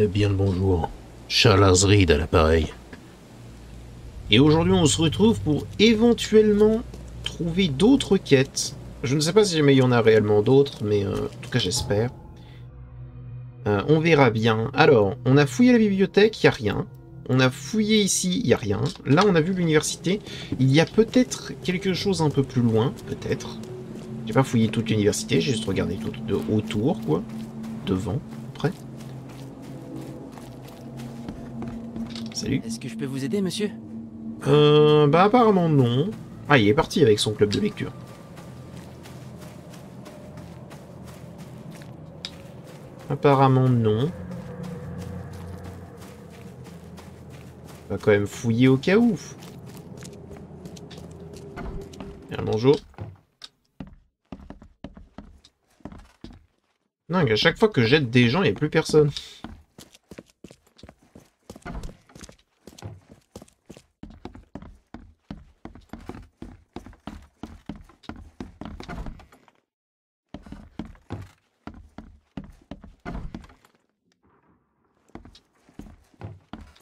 Eh bien le bonjour, Charles Azrid à l'appareil. Et aujourd'hui on se retrouve pour éventuellement trouver d'autres quêtes. Je ne sais pas si jamais il y en a réellement d'autres, mais en tout cas j'espère. On verra bien. Alors, on a fouillé la bibliothèque, il n'y a rien. On a fouillé ici, il n'y a rien. Là on a vu l'université. Il y a peut-être quelque chose un peu plus loin, peut-être. J'ai pas fouillé toute l'université, j'ai juste regardé tout autour, quoi. Devant, après. Salut. Est-ce que je peux vous aider, monsieur? Bah apparemment non. Ah, il est parti avec son club de lecture. Apparemment non. On va quand même fouiller au cas où. Bien, bonjour. Non, à chaque fois que j'aide des gens, il n'y a plus personne.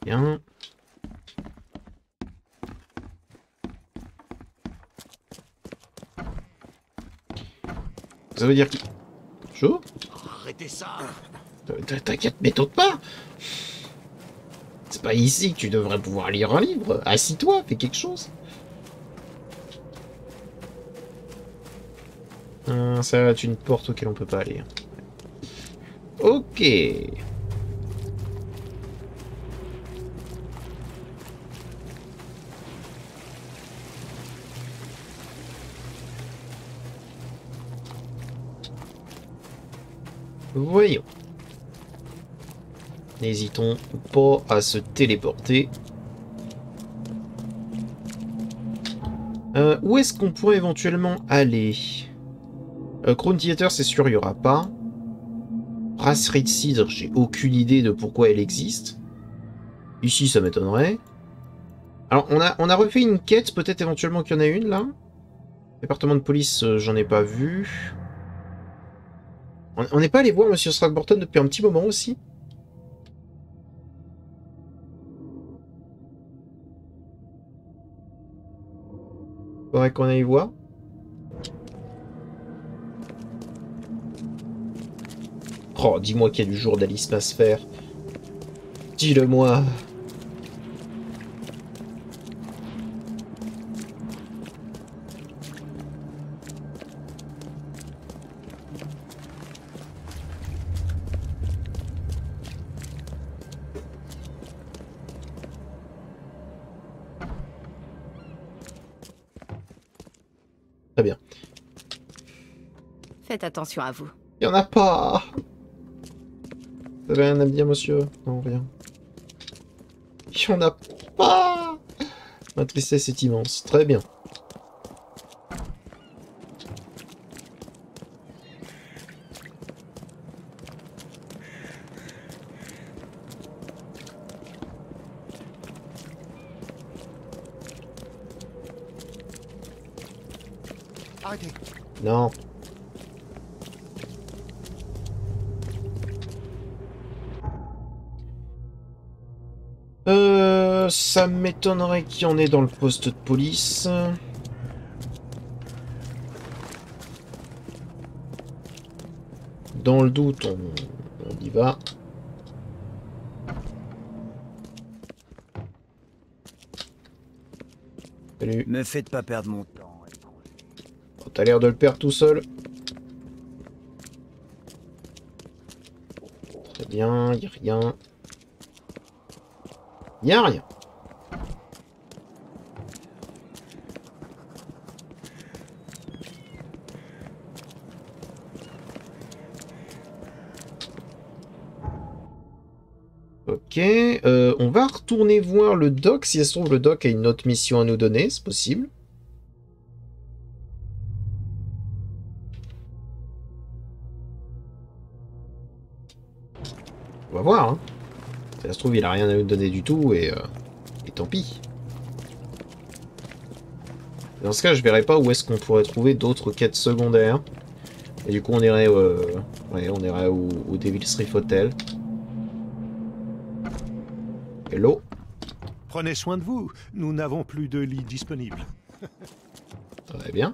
Bien. Ça veut dire que... Bonjour. Arrêtez ça! T'inquiète, m'étonne pas. C'est pas ici que tu devrais pouvoir lire un livre. Assis-toi, fais quelque chose. Ça va être une porte auquel on peut pas aller. Ok. Voyons. N'hésitons pas à se téléporter. Où est-ce qu'on pourrait éventuellement aller? Crown Theater, c'est sûr, il n'y aura pas. Brasserie de cidre, j'ai aucune idée de pourquoi elle existe. Ici, ça m'étonnerait. Alors, on a refait une quête, peut-être éventuellement qu'il y en a une, là. Département de police, j'en ai pas vu. On n'est pas allé voir Monsieur Throckmorton depuis un petit moment aussi. Faudrait qu'on aille voir. Oh, dis-moi qu'il y a du jour d'Alice Masfer. Dis-le-moi. Très bien. Faites attention à vous. Il n'y en a pas. Vous avez rien à me dire, monsieur? Non, rien. Il n'y en a pas. Ma tristesse est immense. Très bien. Arrêtez! Non. Ça m'étonnerait qu'il y en ait dans le poste de police. Dans le doute, on y va. Salut. Me faites pas perdre mon temps. Oh, t'as l'air de le perdre tout seul. Très bien, y a rien. Y a rien. Ok, on va retourner voir le doc. Si ça se trouve, le doc a une autre mission à nous donner, c'est possible. On va voir, hein. Si ça se trouve, il a rien à nous donner du tout, et tant pis. Dans ce cas, je verrai pas où est-ce qu'on pourrait trouver d'autres quêtes secondaires. Et du coup, on irait, ouais, on irait au Devil's Reef Hotel. Hello. Prenez soin de vous, nous n'avons plus de lit disponible. Très bien.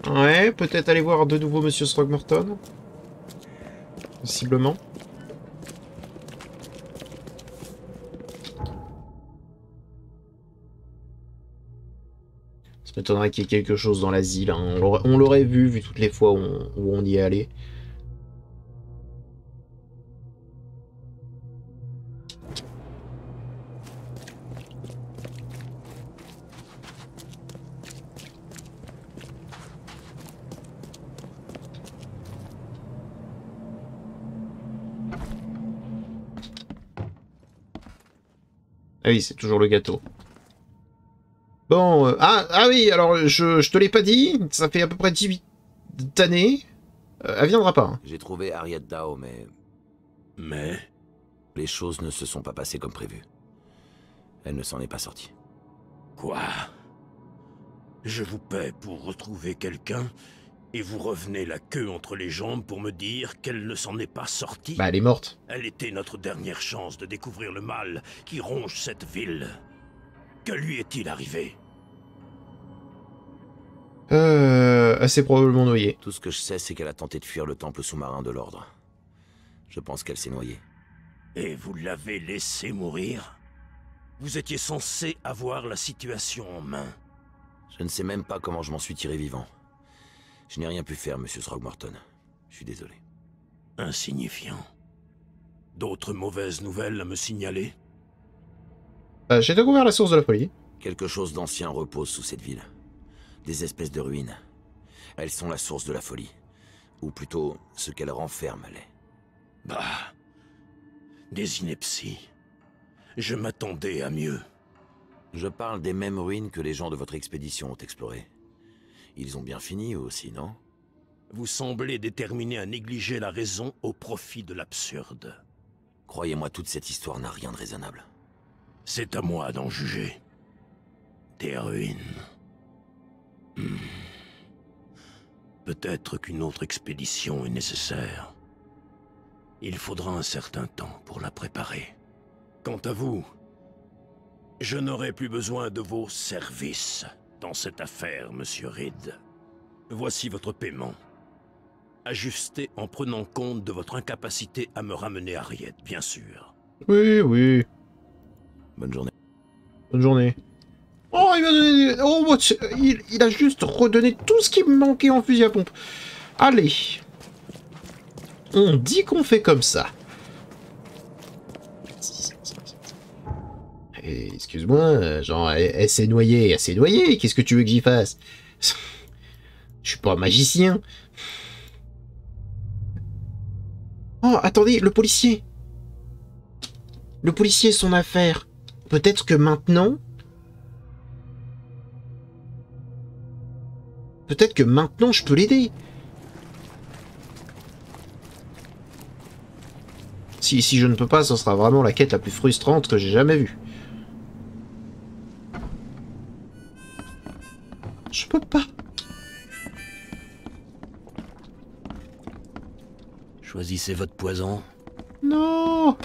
Ouais, peut-être aller voir de nouveau Monsieur Throgmorton. Possiblement. Ça m'étonnerait qu'il y ait quelque chose dans l'asile. Hein. On l'aurait vu toutes les fois où on y est allé. Ah oui, c'est toujours le gâteau. Bon, ah oui, alors je te l'ai pas dit, ça fait à peu près 18 années. Elle viendra pas. Hein. J'ai trouvé Harriet Dao, mais Mais... les choses ne se sont pas passées comme prévu. Elle ne s'en est pas sortie. Quoi? Je vous paie pour retrouver quelqu'un, et vous revenez la queue entre les jambes pour me dire qu'elle ne s'en est pas sortie? Bah, elle est morte. Elle était notre dernière chance de découvrir le mal qui ronge cette ville. Que lui est-il arrivé? Elle s'est probablement noyée. Tout ce que je sais, c'est qu'elle a tenté de fuir le temple sous-marin de l'Ordre. Je pense qu'elle s'est noyée. Et vous l'avez laissé mourir? Vous étiez censé avoir la situation en main. Je ne sais même pas comment je m'en suis tiré vivant. Je n'ai rien pu faire, Monsieur Throgmorton. Je suis désolé. Insignifiant. D'autres mauvaises nouvelles à me signaler? J'ai découvert la source de la folie. Quelque chose d'ancien repose sous cette ville. Des espèces de ruines. Elles sont la source de la folie. Ou plutôt, ce qu'elles renferment l'est. Bah... des inepties. Je m'attendais à mieux. Je parle des mêmes ruines que les gens de votre expédition ont explorées. Ils ont bien fini, eux aussi, non? Vous semblez déterminé à négliger la raison au profit de l'absurde. Croyez-moi, toute cette histoire n'a rien de raisonnable. C'est à moi d'en juger. Des ruines. Peut-être qu'une autre expédition est nécessaire. Il faudra un certain temps pour la préparer. Quant à vous, je n'aurai plus besoin de vos services dans cette affaire, Monsieur Reed. Voici votre paiement. Ajusté en prenant compte de votre incapacité à me ramener Harriet, bien sûr. Oui, oui. Bonne journée. Bonne journée. Oh, il m'a donné... Oh, il a juste redonné tout ce qui me manquait en fusil à pompe. Allez. On dit qu'on fait comme ça. Excuse-moi, genre, elle s'est noyée, elle s'est noyée. Qu'est-ce que tu veux que j'y fasse? Je suis pas un magicien. Oh, attendez, le policier. Le policier, son affaire. Peut-être que maintenant... Peut-être que maintenant, je peux l'aider. Si je ne peux pas, ce sera vraiment la quête la plus frustrante que j'ai jamais vue. Je peux pas. Choisissez votre poison. Non.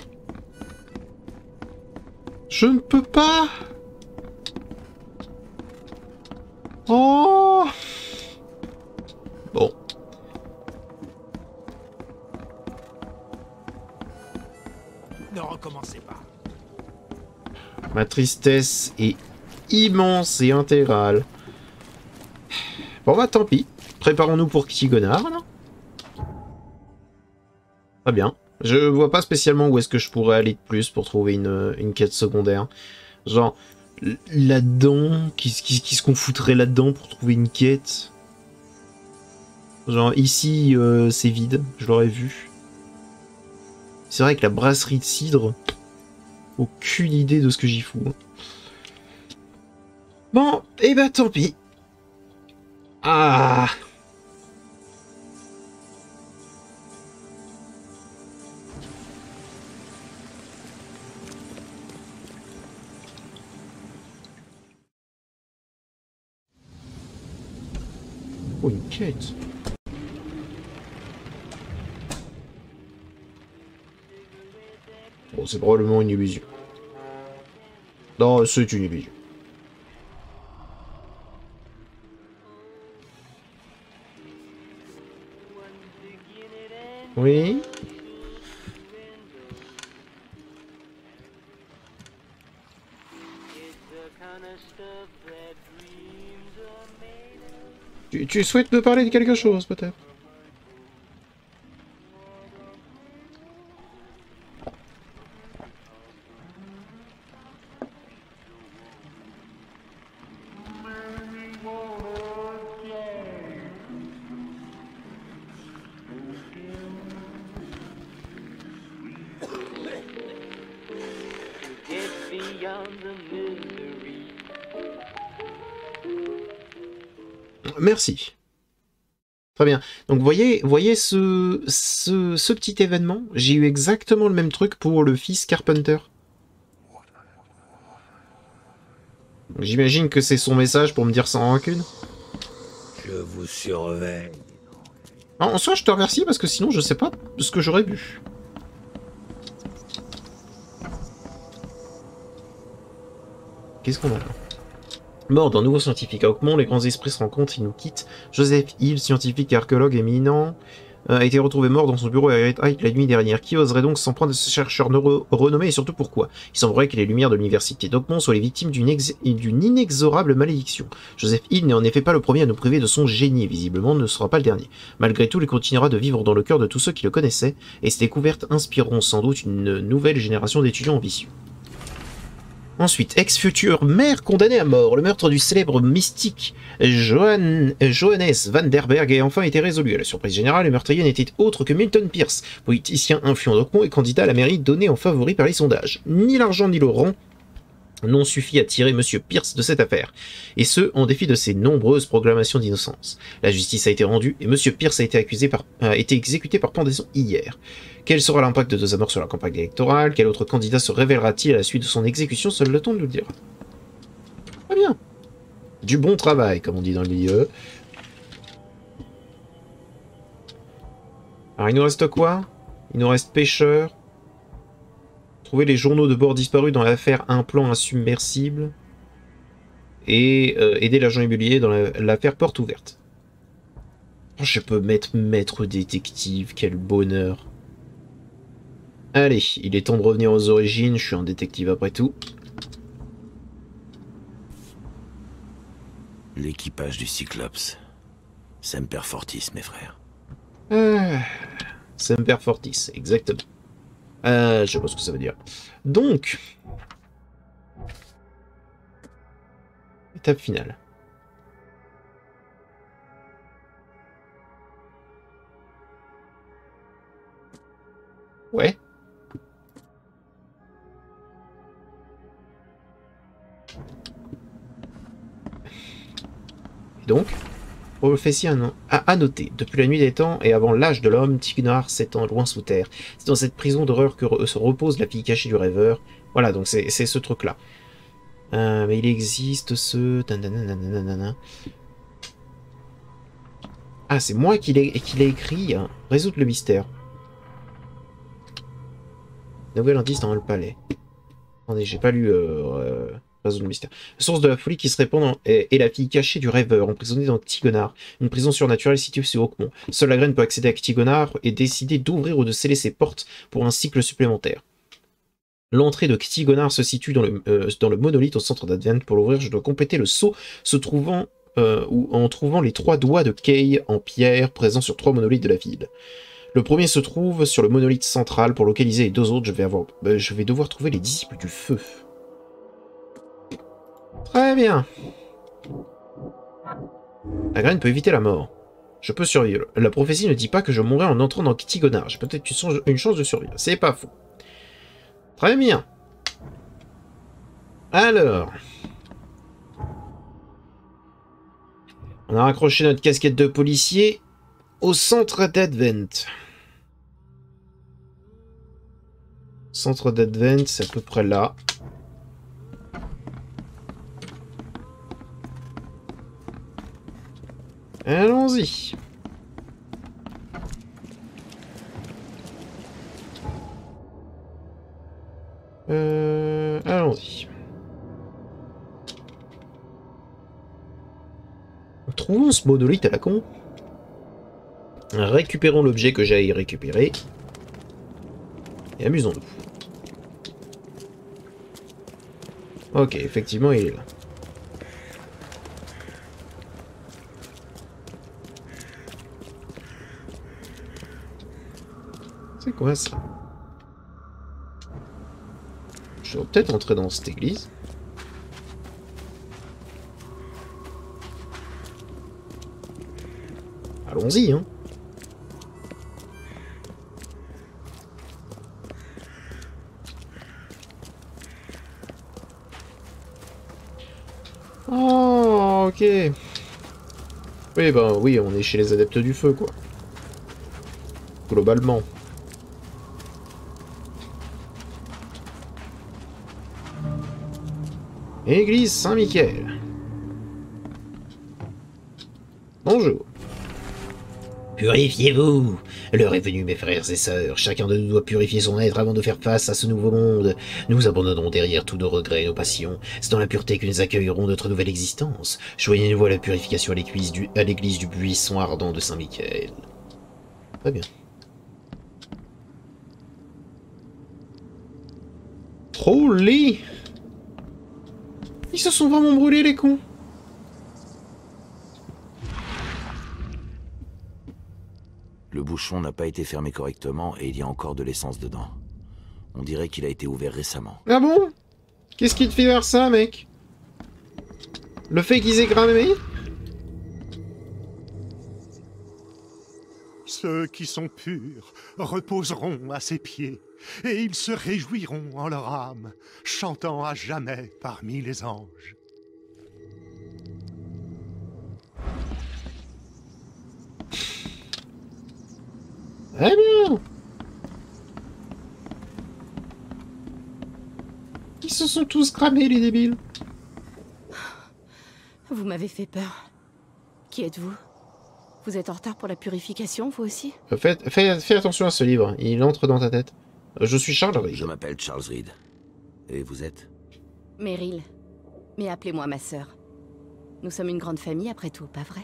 Je ne peux pas. Oh. Bon. Ne recommencez pas. Ma tristesse est immense et intégrale. Bon bah tant pis. Préparons-nous pour Kigonard, là. Très bien. Je vois pas spécialement où est-ce que je pourrais aller de plus pour trouver une quête secondaire. Genre, là-dedans, qu'est-ce qu'on foutrait là-dedans pour trouver une quête? Genre, ici, c'est vide, je l'aurais vu. C'est vrai que la brasserie de cidre, aucune idée de ce que j'y fous. Bon, et bah tant pis. Ah! Oh, une quête. Bon, c'est probablement une illusion. Non, c'est une illusion. Oui. Tu souhaites me parler de quelque chose, peut-être? Merci. Très bien. Donc, voyez ce petit événement? J'ai eu exactement le même truc pour le fils Carpenter. J'imagine que c'est son message pour me dire sans rancune. Je vous surveille. En soi, je te remercie parce que sinon, je sais pas ce que j'aurais bu. Qu'est-ce qu'on a là? Mort d'un nouveau scientifique à Oakmont, les grands esprits se rencontrent, ils nous quittent. Joseph Hill, scientifique et archéologue éminent, a été retrouvé mort dans son bureau à Great Hike la nuit dernière. Qui oserait donc s'en prendre à ce chercheur renommé et surtout pourquoi? Il semblerait que les lumières de l'université d'Oakmont soient les victimes d'une inexorable malédiction. Joseph Hill n'est en effet pas le premier à nous priver de son génie et visiblement ne sera pas le dernier. Malgré tout, il continuera de vivre dans le cœur de tous ceux qui le connaissaient et ces découvertes inspireront sans doute une nouvelle génération d'étudiants ambitieux. Ensuite, ex-future mère condamnée à mort. Le meurtre du célèbre mystique Johannes van der Berg a enfin été résolu. À la surprise générale, le meurtrier n'était autre que Milton Pierce, politicien influent d'Oakmont et candidat à la mairie donné en favori par les sondages. Ni l'argent ni le rang n'ont suffi à tirer Monsieur Pierce de cette affaire, et ce, en dépit de ses nombreuses proclamations d'innocence. La justice a été rendue, et Monsieur Pierce a été exécuté par pendaison hier. Quel sera l'impact de deux morts sur la campagne électorale? Quel autre candidat se révélera-t-il à la suite de son exécution? Seul le temps de nous le dire. Très bien. Du bon travail, comme on dit dans le milieu. Alors, il nous reste quoi? Il nous reste pêcheur. Trouver les journaux de bord disparus dans l'affaire Un plan insubmersible. Et aider l'agent immobilier dans l'affaire Porte ouverte. Oh, je peux mettre maître détective, quel bonheur. Allez, il est temps de revenir aux origines, je suis un détective après tout. L'équipage du Cyclops. Semper Fortis, mes frères. Semper Fortis, exactement. Je sais pas ce que ça veut dire. Donc, étape finale. Ouais. Et donc, prophétie à noter. Depuis la nuit des temps et avant l'âge de l'homme, Tignar s'étend loin sous terre. C'est dans cette prison d'horreur que se repose la fille cachée du rêveur. Voilà, donc c'est ce truc-là. Mais il existe ce... Ah, c'est moi qui l'ai écrit. Hein. Résoudre le mystère. Nouvel indice dans le palais. Attendez, j'ai pas lu... Résoudre le mystère. La source de la folie qui se répand est la fille cachée du rêveur, emprisonnée dans Ctigonar, une prison surnaturelle située sur Oakmont. Seule la graine peut accéder à Ctigonar et décider d'ouvrir ou de sceller ses portes pour un cycle supplémentaire. L'entrée de Ctigonar se situe dans le monolithe au centre d'Advent. Pour l'ouvrir, je dois compléter le saut en trouvant les 3 doigts de Kay en pierre présents sur 3 monolithes de la ville. Le premier se trouve sur le monolithe central. Pour localiser les 2 autres, je vais devoir trouver les disciples du feu. Très bien. La graine peut éviter la mort. Je peux survivre. La prophétie ne dit pas que je mourrai en entrant dans Ctigonar. J'ai peut-être une chance de survivre. C'est pas faux. Très bien. Alors. On a raccroché notre casquette de policier au centre d'Advent. Centre d'Advent, c'est à peu près là. Allons-y. Allons-y. Trouvons ce monolithe à la con. Récupérons l'objet que j'ai à y récupérer. Et amusons-nous. Ok, effectivement, il est là. C'est quoi ça? Je vais peut-être entrer dans cette église. Allons-y, hein. Oh, ok. Oui, ben oui, on est chez les adeptes du feu, quoi. Globalement. Église Saint-Michel. Bonjour. Purifiez-vous! L'heure est venue, mes frères et sœurs. Chacun de nous doit purifier son être avant de faire face à ce nouveau monde. Nous abandonnons derrière tous nos regrets et nos passions. C'est dans la pureté que nous accueillerons notre nouvelle existence. Joignez-nous à la purification à l'église du buisson ardent de Saint-Michel. Très bien. Trollés! Ils se sont vraiment brûlés, les cons! Le bouchon n'a pas été fermé correctement et il y a encore de l'essence dedans. On dirait qu'il a été ouvert récemment. Ah bon? Qu'est-ce qui te fait faire ça, mec? Le fait qu'ils aient cramé? Ceux qui sont purs reposeront à ses pieds, et ils se réjouiront en leur âme, chantant à jamais parmi les anges. Très bien! Ils se sont tous cramés, les débiles. Vous m'avez fait peur. Qui êtes-vous? Vous êtes en retard pour la purification, vous aussi? Fais attention à ce livre, il entre dans ta tête. Je suis Charles Reed. Je m'appelle Charles Reed. Et vous êtes? Meryl. Mais appelez-moi ma sœur. Nous sommes une grande famille après tout, pas vrai?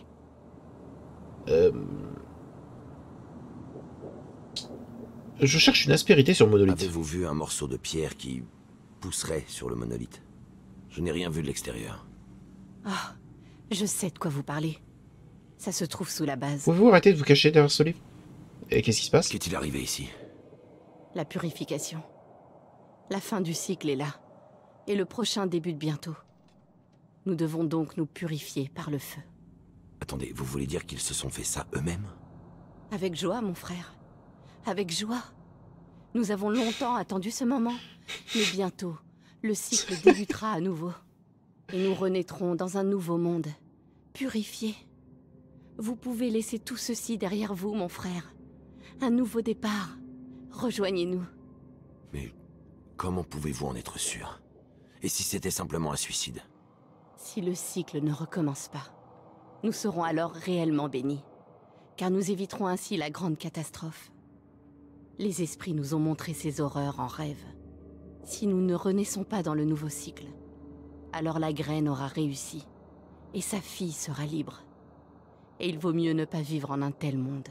Je cherche une aspérité sur le monolithe. Avez-vous vu un morceau de pierre qui pousserait sur le monolithe? Je n'ai rien vu de l'extérieur. Ah, je sais de quoi vous parlez. Ça se trouve sous la base. Pouvez-vous arrêter de vous cacher derrière ce livre? Et qu'est-ce qui se passe? Qu'est-il arrivé ici? La purification. La fin du cycle est là. Et le prochain débute bientôt. Nous devons donc nous purifier par le feu. Attendez, vous voulez dire qu'ils se sont fait ça eux-mêmes? Avec joie, mon frère. Avec joie. Nous avons longtemps attendu ce moment. Mais bientôt, le cycle débutera à nouveau. Et nous renaîtrons dans un nouveau monde. Purifié. Vous pouvez laisser tout ceci derrière vous, mon frère. Un nouveau départ. Rejoignez-nous. Mais comment pouvez-vous en être sûr? Et si c'était simplement un suicide? Si le cycle ne recommence pas, nous serons alors réellement bénis. Car nous éviterons ainsi la grande catastrophe. Les esprits nous ont montré ces horreurs en rêve. Si nous ne renaissons pas dans le nouveau cycle, alors la graine aura réussi. Et sa fille sera libre. Et il vaut mieux ne pas vivre en un tel monde.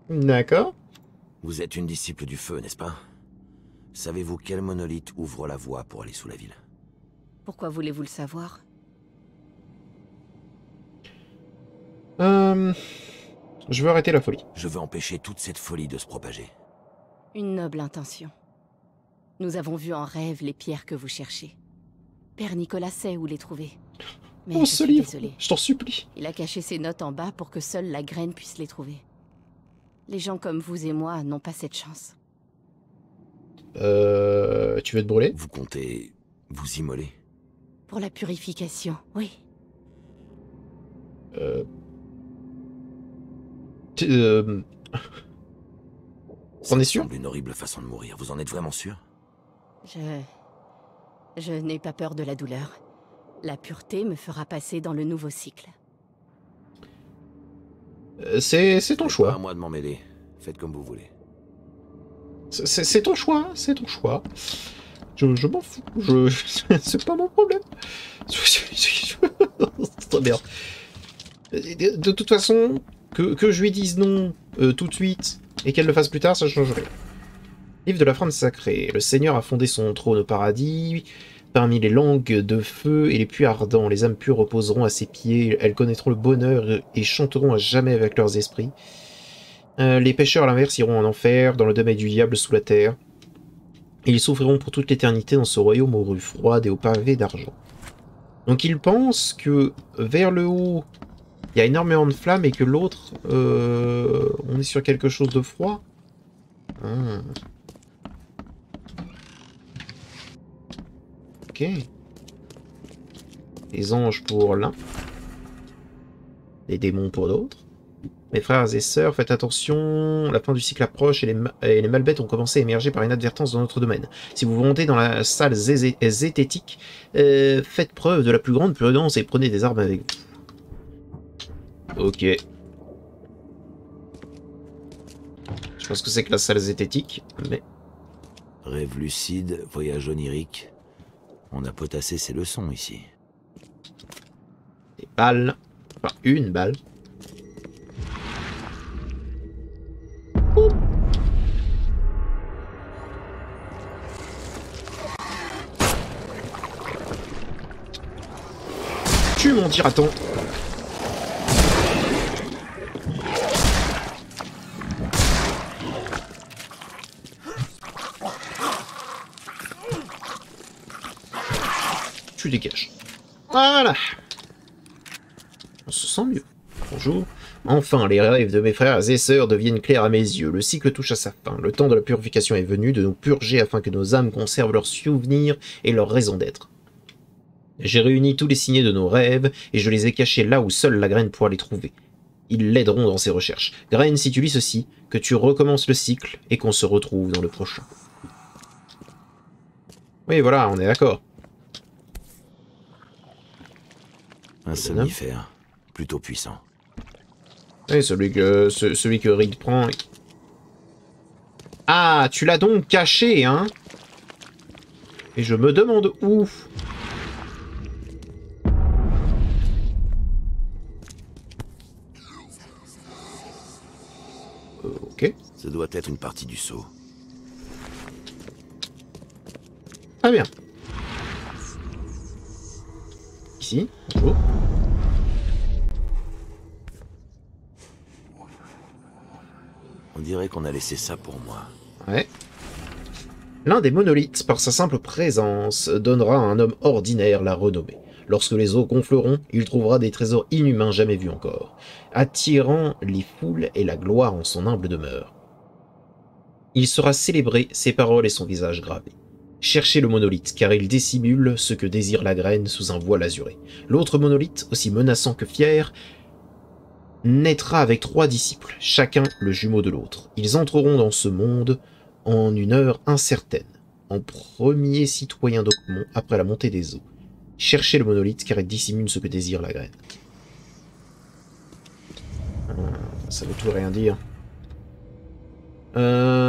D'accord. Vous êtes une disciple du feu, n'est-ce pas? Savez-vous quel monolithe ouvre la voie pour aller sous la ville? Pourquoi voulez-vous le savoir? Je veux arrêter la folie. Je veux empêcher toute cette folie de se propager. Une noble intention. Nous avons vu en rêve les pierres que vous cherchez. Père Nicolas sait où les trouver. Mais Oh, je ce suis livre, désolée. je t'en supplie. Il a caché ses notes en bas pour que seule la graine puisse les trouver. Les gens comme vous et moi n'ont pas cette chance. Tu veux te brûler? Vous comptez vous immoler? Pour la purification, oui. On est sûr? Ça semble une horrible façon de mourir. Vous en êtes vraiment sûr? Je n'ai pas peur de la douleur. La pureté me fera passer dans le nouveau cycle. C'est ton Pas à choix. moi de m'en mêler. Faites comme vous voulez. C'est ton choix, c'est ton choix. Je m'en fous. C'est pas mon problème. C'est très bien. De toute façon, que je lui dise non tout de suite et qu'elle le fasse plus tard, ça change rien. Livre de la flamme sacrée. Le Seigneur a fondé son trône au paradis. Parmi les langues de feu et les puits ardents, les âmes pures reposeront à ses pieds. Elles connaîtront le bonheur et chanteront à jamais avec leurs esprits. Les pécheurs, à l'inverse, iront en enfer, dans le domaine du diable sous la terre. Et ils souffriront pour toute l'éternité dans ce royaume aux rues froides et aux pavés d'argent. Donc il pense que vers le haut, il y a énormément de flammes et que l'autre, on est sur quelque chose de froid. Ok. Les anges pour l'un. Les démons pour d'autres. Mes frères et sœurs, faites attention, la fin du cycle approche et les malbêtes ont commencé à émerger par inadvertance dans notre domaine. Si vous vous rendez dans la salle zététique, faites preuve de la plus grande prudence et prenez des armes avec vous. Ok. Je pense que c'est que la salle zététique, mais... Rêve lucide, voyage onirique. On a potassé ses leçons ici. Des balles. Enfin, une balle. Tu m'en diras-t-on. Tu dégages. Voilà. On se sent mieux. Bonjour. Enfin, les rêves de mes frères et sœurs deviennent clairs à mes yeux. Le cycle touche à sa fin. Le temps de la purification est venu, de nous purger afin que nos âmes conservent leurs souvenirs et leur raison d'être. J'ai réuni tous les signets de nos rêves, et je les ai cachés là où seule la graine pourra les trouver. Ils l'aideront dans ses recherches. Graine, si tu lis ceci, que tu recommences le cycle, et qu'on se retrouve dans le prochain. Oui, voilà, on est d'accord. Un somnifère, plutôt puissant. Oui, celui que Reed prend... Ah, tu l'as donc caché, hein? Et je me demande où. Ok. Ça doit être une partie du seau. Très bien. Ici, bonjour. On dirait qu'on a laissé ça pour moi. Ouais. L'un des monolithes, par sa simple présence, donnera à un homme ordinaire la renommée. Lorsque les eaux gonfleront, il trouvera des trésors inhumains jamais vus encore, attirant les foules et la gloire en son humble demeure. Il sera célébré, ses paroles et son visage gravé. Cherchez le monolithe, car il dissimule ce que désire la graine sous un voile azuré. L'autre monolithe, aussi menaçant que fier, naîtra avec 3 disciples, chacun le jumeau de l'autre. Ils entreront dans ce monde en une heure incertaine, en premier citoyen d'Oakmont après la montée des eaux. Cherchez le monolithe, car il dissimule ce que désire la graine. Ça veut tout et rien dire.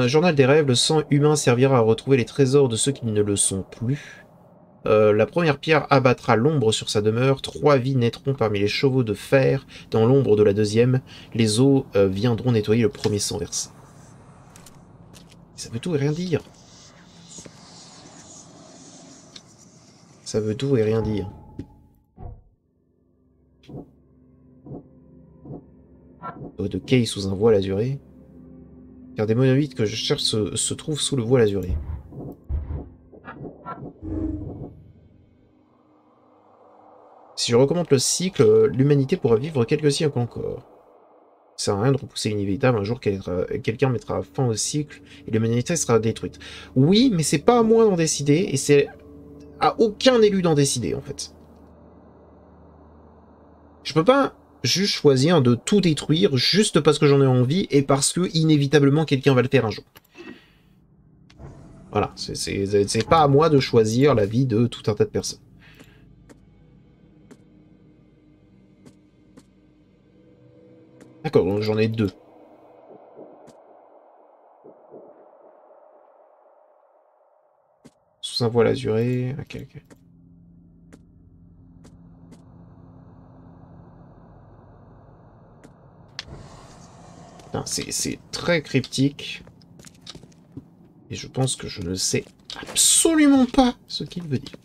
Journal des rêves, le sang humain servira à retrouver les trésors de ceux qui ne le sont plus. La première pierre abattra l'ombre sur sa demeure, 3 vies naîtront parmi les chevaux de fer, dans l'ombre de la deuxième, les eaux viendront nettoyer le premier sang versé. Ça veut tout et rien dire. Ça veut tout et rien dire. De Kay sous un voile azuré. Car des monolithes que je cherche se trouvent sous le voile azuré. Si je recommande le cycle, l'humanité pourra vivre quelques siècles encore. Ça sert à rien de repousser l'inévitable, un jour quelqu'un mettra fin au cycle et l'humanité sera détruite. Oui, mais c'est pas à moi d'en décider, et c'est à aucun élu d'en décider, en fait. Je peux pas juste choisir de tout détruire juste parce que j'en ai envie et parce que, inévitablement, quelqu'un va le faire un jour. Voilà, c'est pas à moi de choisir la vie de tout un tas de personnes. D'accord, donc j'en ai 2. sous un voile azuré. Ok, ok. Putain, c'est très cryptique. Et je pense que je ne sais absolument pas ce qu'il veut dire.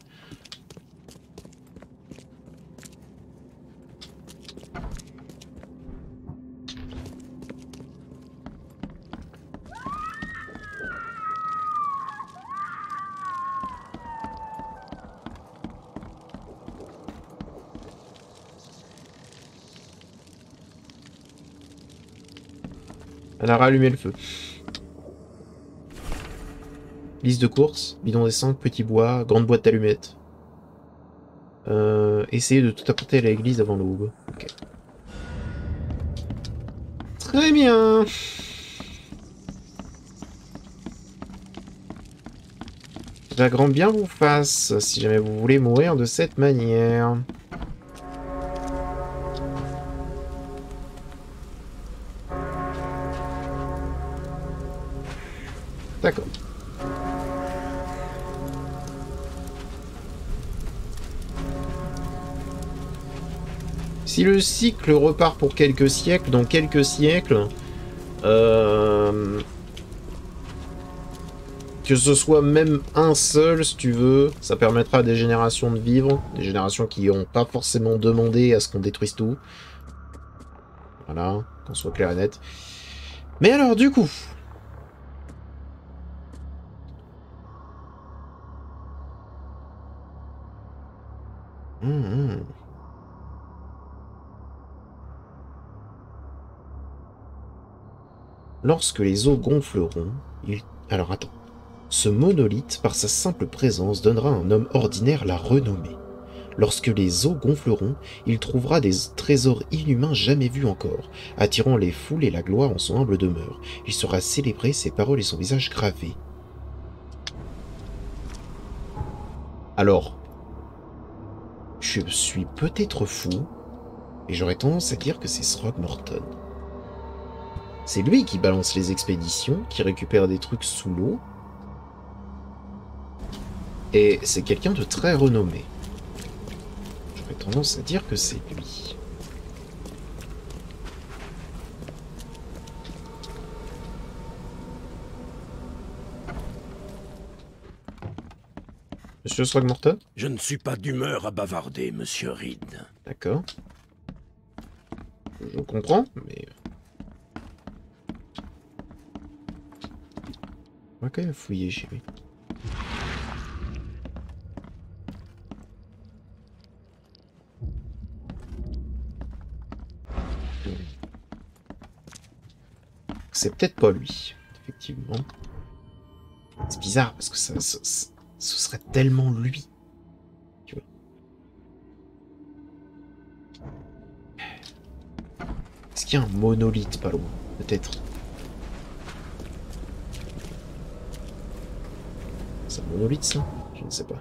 Elle a rallumé le feu. Liste de courses, bidon d'essence, petit bois, grande boîte d'allumettes. Essayez de tout apporter à l'église avant l'aube. Ok. Très bien. La grand bien vous fasse, si jamais vous voulez mourir de cette manière. D'accord. Si le cycle repart pour quelques siècles, dans quelques siècles, que ce soit même un seul, si tu veux, ça permettra à des générations de vivre, des générations qui n'ont pas forcément demandé à ce qu'on détruise tout. Voilà, qu'on soit clair et net. Mais alors, du coup... Lorsque les eaux gonfleront, il... Alors attends. Ce monolithe, par sa simple présence, donnera à un homme ordinaire la renommée. Lorsque les eaux gonfleront, il trouvera des trésors inhumains jamais vus encore, attirant les foules et la gloire en son humble demeure. Il sera célébré, ses paroles et son visage gravés. Alors, je suis peut-être fou, et j'aurais tendance à dire que c'est Throgmorton. C'est lui qui balance les expéditions, qui récupère des trucs sous l'eau, et c'est quelqu'un de très renommé. J'aurais tendance à dire que c'est lui. Monsieur Throgmorton ? Je ne suis pas d'humeur à bavarder, monsieur Reed. D'accord. Je comprends, mais... On va quand même fouiller chez lui. C'est peut-être pas lui, effectivement. C'est bizarre, parce que ce serait tellement lui. Tu vois. Est-ce qu'il y a un monolithe pas loin? Peut-être. C'est un monolithe, ça? Je ne sais pas.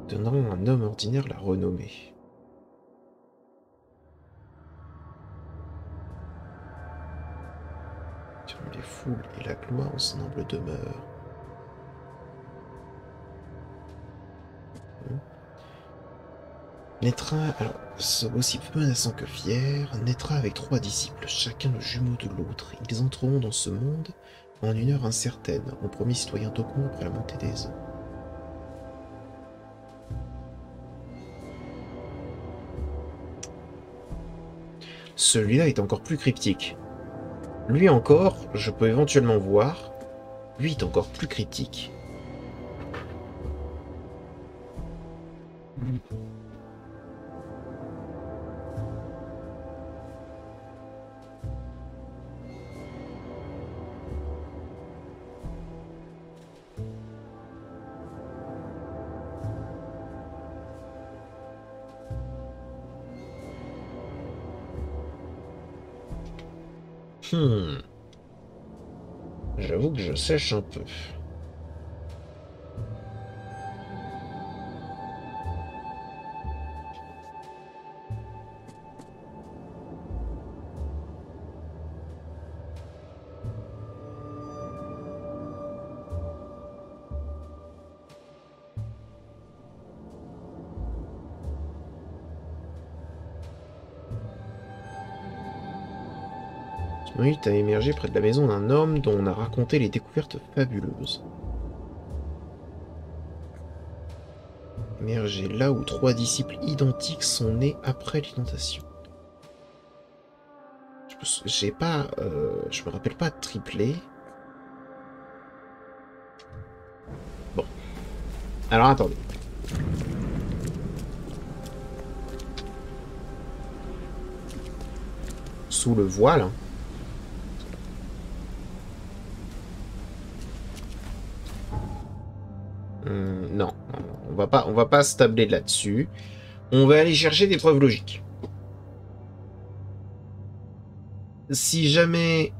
Donneront à un homme ordinaire la renommée. Sur les foules et la gloire en son humble demeure. Naîtra, alors, aussi peu menaçant que fier, naîtra avec 3 disciples, chacun le jumeau de l'autre. Ils entreront dans ce monde en une heure incertaine, en premier citoyen d'Oakmont après la montée des eaux. Celui-là est encore plus cryptique. Lui encore, je peux éventuellement voir. Lui est encore plus cryptique. J'avoue que je sèche un peu. Oui, t'as émergé près de la maison d'un homme dont on a raconté les découvertes fabuleuses. Émergé là où 3 disciples identiques sont nés après l'inondation. J'ai pas... je me rappelle pas de triplé. Bon. Alors attendez. Sous le voile. Non, on va pas se tabler là-dessus. On va aller chercher des preuves logiques. Si jamais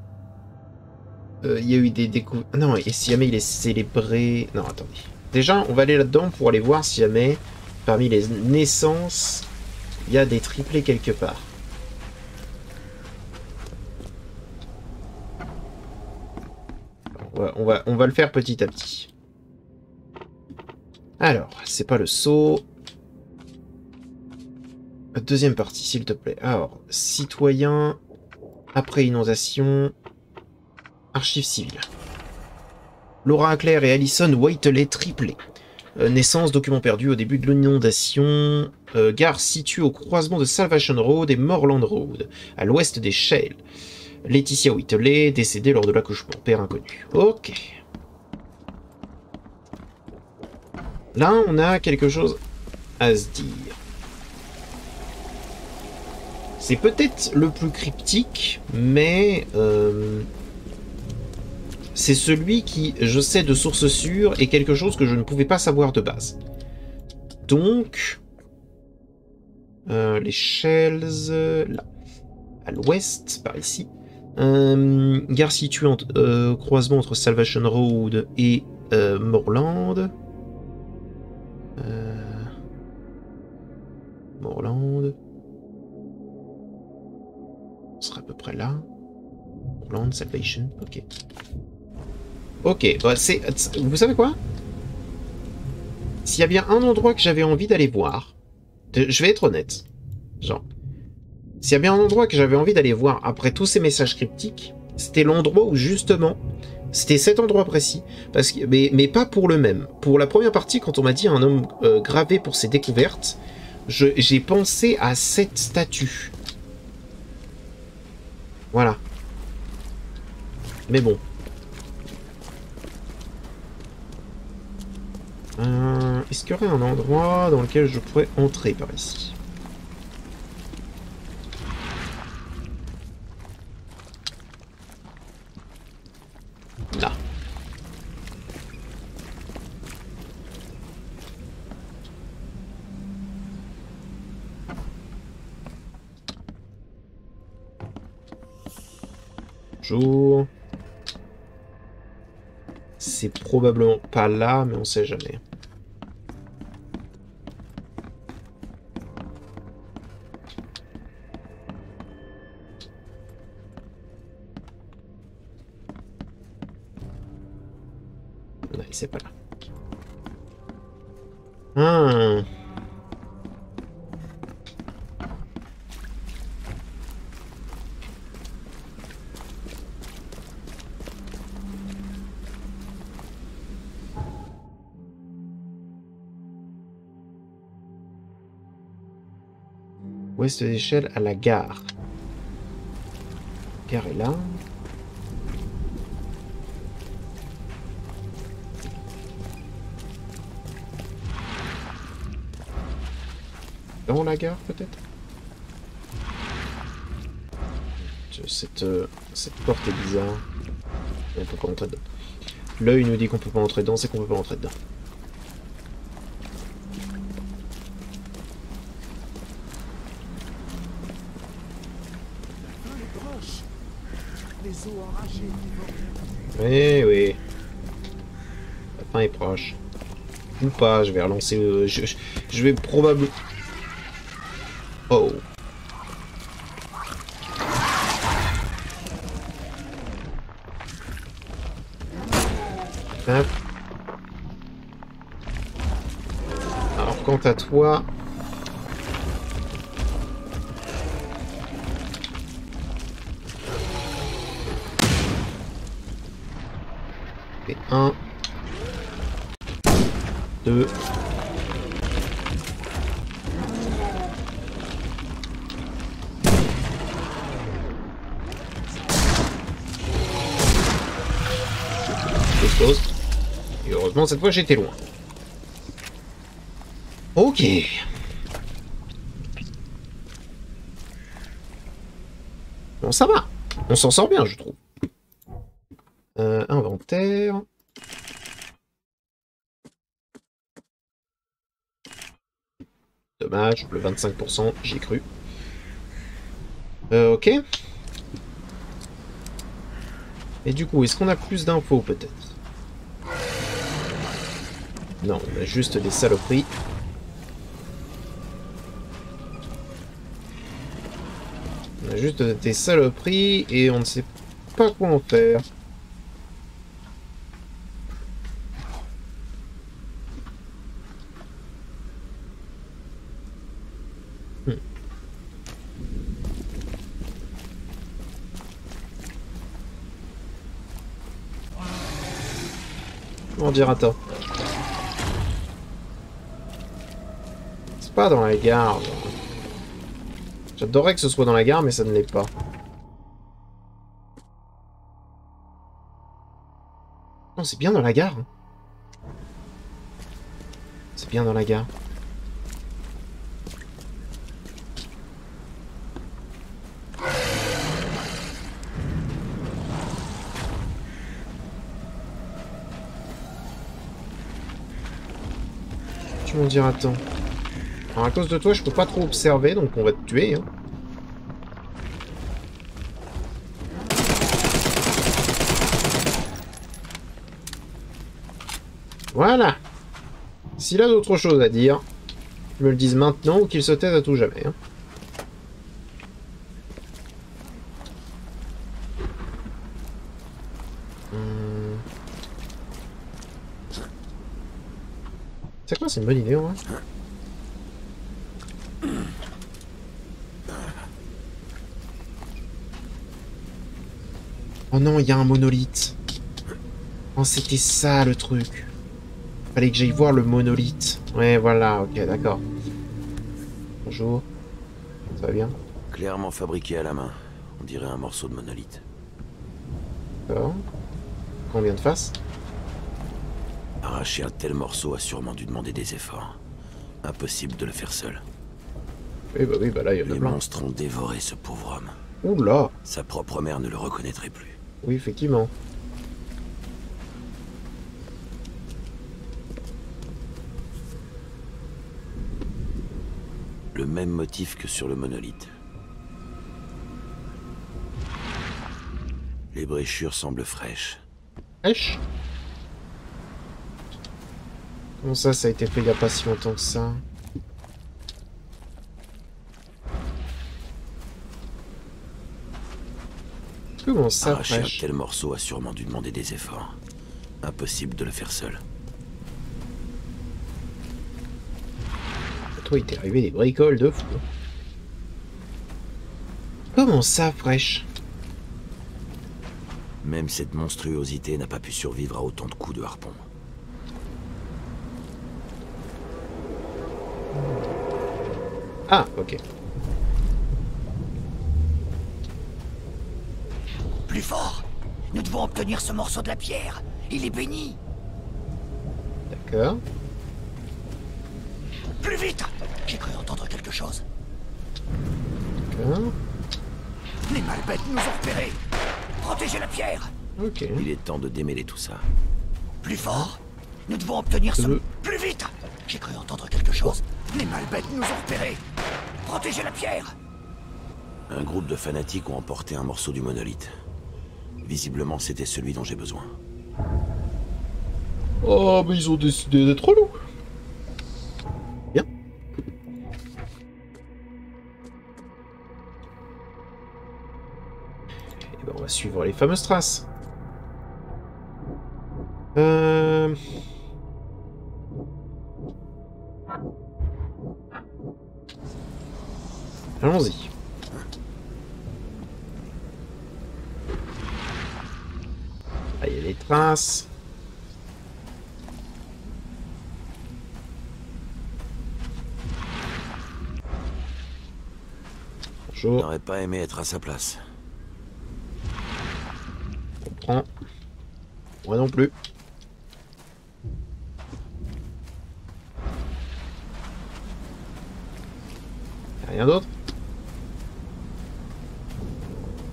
il y a eu des découvertes... Non, et si jamais il est célébré... Non, attendez. Déjà, on va aller là-dedans pour aller voir si jamais, parmi les naissances, il y a des triplés quelque part. On va le faire petit à petit. Alors, c'est pas le saut. Deuxième partie, s'il te plaît. Alors, citoyen, après inondation, archives civiles. Laura Claire et Allison Whiteley triplés. Naissance, document perdu au début de l'inondation. Gare située au croisement de Salvation Road et Moreland Road, à l'ouest des Shales. Laetitia Whiteley, décédée lors de l'accouchement. Père inconnu. Ok. Là, on a quelque chose à se dire. C'est peut-être le plus cryptique, mais c'est celui qui, je sais de source sûre, est quelque chose que je ne pouvais pas savoir de base. Donc, les Shells, là, à l'ouest, par ici. Gare située entre croisement entre Salvation Road et Moreland. Moreland. On sera à peu près là. Moreland, Salvation, ok. Ok, bah vous savez quoi? S'il y a bien un endroit que j'avais envie d'aller voir, je vais être honnête, genre, s'il y a bien un endroit que j'avais envie d'aller voir après tous ces messages cryptiques, c'était l'endroit où justement, c'était cet endroit précis, parce que, mais pas pour le même. Pour la première partie, quand on m'a dit un homme gravé pour ses découvertes, j'ai pensé à cette statue. Voilà. Mais bon. Est-ce qu'il y aurait un endroit dans lequel je pourrais entrer par ici? Là. Bonjour. C'est probablement pas là, mais on sait jamais. Ouais, c'est pas là. Ah. Ouest des Shales à la gare. La gare est là. Dans la gare, peut-être? Cette porte est bizarre. On peut pas entrer dedans. L'œil nous dit qu'on peut pas entrer dedans, c'est qu'on peut pas entrer dedans. Oui, oui. La fin est proche. Ou pas, je vais relancer le... Je vais probablement... Oh. Hop. Alors, quant à toi... 1, 2. Toast. Et heureusement, cette fois, j'étais loin. Ok. Bon, ça va. On s'en sort bien, je trouve. Inventaire. Dommage, le 25%, j'y ai cru. Ok. Et du coup, est-ce qu'on a plus d'infos, peut-être? Non, on a juste des saloperies. On a juste des saloperies et on ne sait pas quoi en faire. Comment dire, attends. C'est pas dans la gare. J'adorerais que ce soit dans la gare, mais ça ne l'est pas. Non, c'est bien dans la gare. C'est bien dans la gare. Tu m'en dire, attends. Alors, à cause de toi, je peux pas trop observer, donc on va te tuer. Hein. Voilà. S'il a d'autres choses à dire, qu'il me le dise maintenant ou qu'il se taise à tout jamais. Hein. C'est quoi, c'est une bonne idée, en vrai. Oh non, il y a un monolithe. Oh, c'était ça, le truc. Fallait que j'aille voir le monolithe. Ouais, voilà, ok, d'accord. Bonjour. Ça va bien? Clairement fabriqué à la main. On dirait un morceau de monolithe. D'accord. Combien de faces? Arracher un tel morceau a sûrement dû demander des efforts. Impossible de le faire seul. Oui, bah là, il y en a Les plein. monstres ont dévoré ce pauvre homme. Oula! Sa propre mère ne le reconnaîtrait plus. Oui, effectivement. Le même motif que sur le monolithe. Les bréchures semblent fraîches. Fraîche? Comment ça a été fait il n'y a pas si longtemps que ça? Comment ça, Arracher un fraîche? tel morceau a sûrement dû demander des efforts. Impossible de le faire seul. Toi, il t'est arrivé des bricoles de fou. Comment ça, fraîche? Même cette monstruosité n'a pas pu survivre à autant de coups de harpon. Ah, ok. Plus fort! Nous devons obtenir ce morceau de la pierre. Il est béni. D'accord. Plus vite! J'ai cru entendre quelque chose. D'accord. Les malbêtes nous ont repérés. Protégez la pierre. Ok. Il est temps de démêler tout ça. Plus fort! Nous devons obtenir ce... Euh. Plus vite! J'ai cru entendre quelque chose. Les malbêtes nous ont repérés. Protégez la pierre. Un groupe de fanatiques ont emporté un morceau du monolithe. Visiblement, c'était celui dont j'ai besoin. Oh, mais ils ont décidé d'être relous. Bien. Et ben, on va suivre les fameuses traces. Allons-y. Là, il y a les traces. Bonjour. N'aurais pas aimé être à sa place. On prend. Moi non plus. Y'a rien d'autre?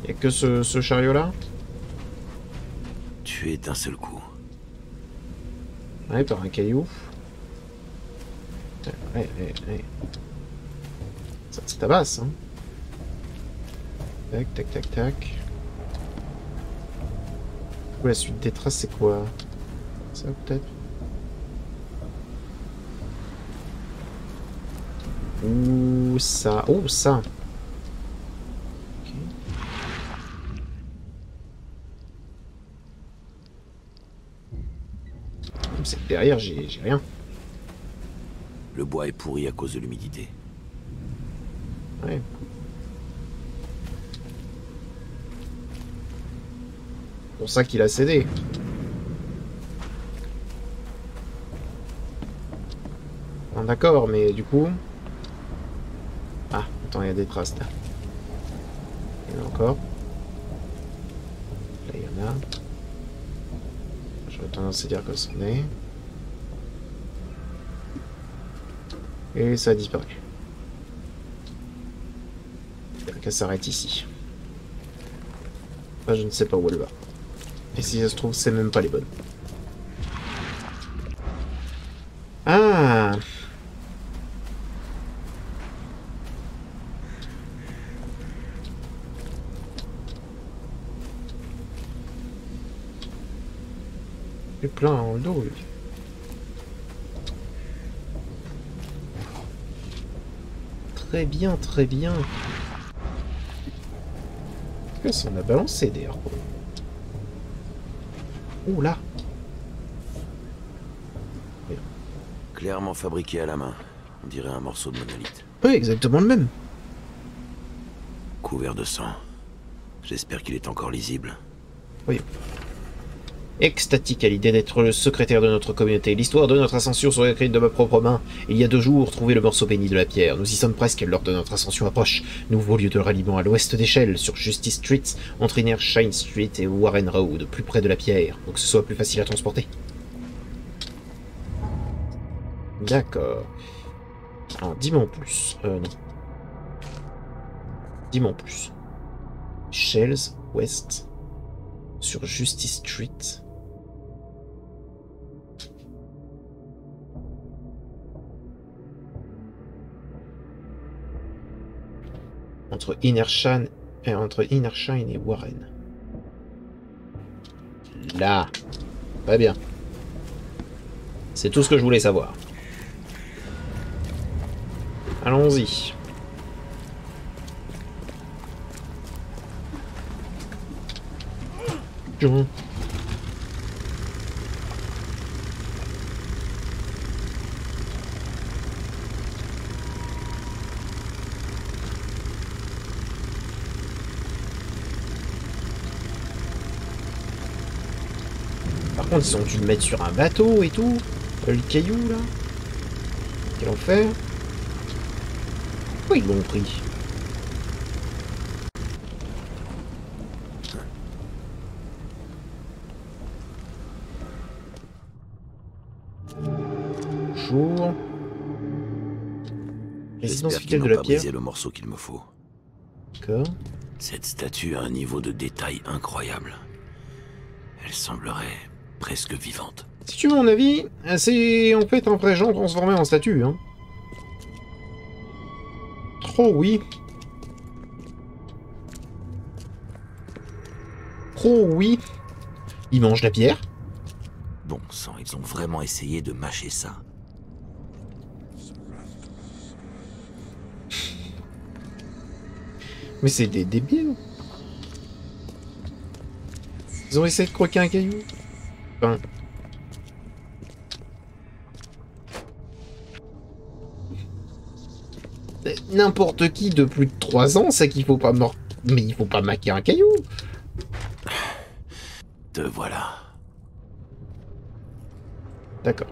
Y'a que ce chariot-là? Tué d'un seul coup. Ouais, par un caillou. Ouais. Ça se tabasse, hein. Tac. La suite des traces, c'est quoi? Ça, peut-être? Ou ça. Oh, ça. Ok. C'est que derrière, j'ai rien. Le bois est pourri à cause de l'humidité. Ouais. C'est pour ça qu'il a cédé. Bon, d'accord, mais du coup... Ah, attends, il y a des traces là. Il y en a encore. Là, il y en a. J'aurais tendance à dire que c'en est. Et ça a disparu. Il qu'elle s'arrête ici. Là, je ne sais pas où elle va. Et si ça se trouve, c'est même pas les bonnes. Ah! Il est plein dans le dos, lui. Très bien, très bien. Est-ce qu'on a balancé des harpons? Ouh là! Clairement fabriqué à la main. On dirait un morceau de monolithe. Oui, exactement le même. Couvert de sang. J'espère qu'il est encore lisible. Oui. Extatique à l'idée d'être le secrétaire de notre communauté. L'histoire de notre ascension sera écrite de ma propre main. Il y a 2 jours, trouver le morceau béni de la pierre. Nous y sommes presque, l'heure de notre ascension approche. Nouveau lieu de ralliement à l'ouest d'échelle, sur Justice Street, entre Inner Shine Street et Warren Road, plus près de la pierre, pour que ce soit plus facile à transporter. D'accord. Alors, dis-moi en plus. Non. Dis-moi en plus. Shells, ouest, sur Justice Street. Entre Inner Shine et Warren. Là. Très bien. C'est tout ce que je voulais savoir. Allons-y. John. Par contre, ils ont dû le mettre sur un bateau et tout. Le caillou, là. Quel enfer. Pourquoi ils l'ont pris? Bonjour. Résidence J'espère fidèle qu'ils de n'ont la pas pierre. brisé le morceau qu'il me faut. D'accord. Cette statue a un niveau de détail incroyable. Elle semblerait presque vivante. Si tu veux mon avis, c'est en fait un vrai genre transformé en statue, hein. Trop oui. Trop oui. Il mange la pierre. Bon sang, ils ont vraiment essayé de mâcher ça. Mais c'est des débiles. Ils ont essayé de croquer un caillou. Enfin... N'importe qui de plus de 3 ans sait qu'il faut pas mais il faut pas maquer un caillou. Te voilà. D'accord.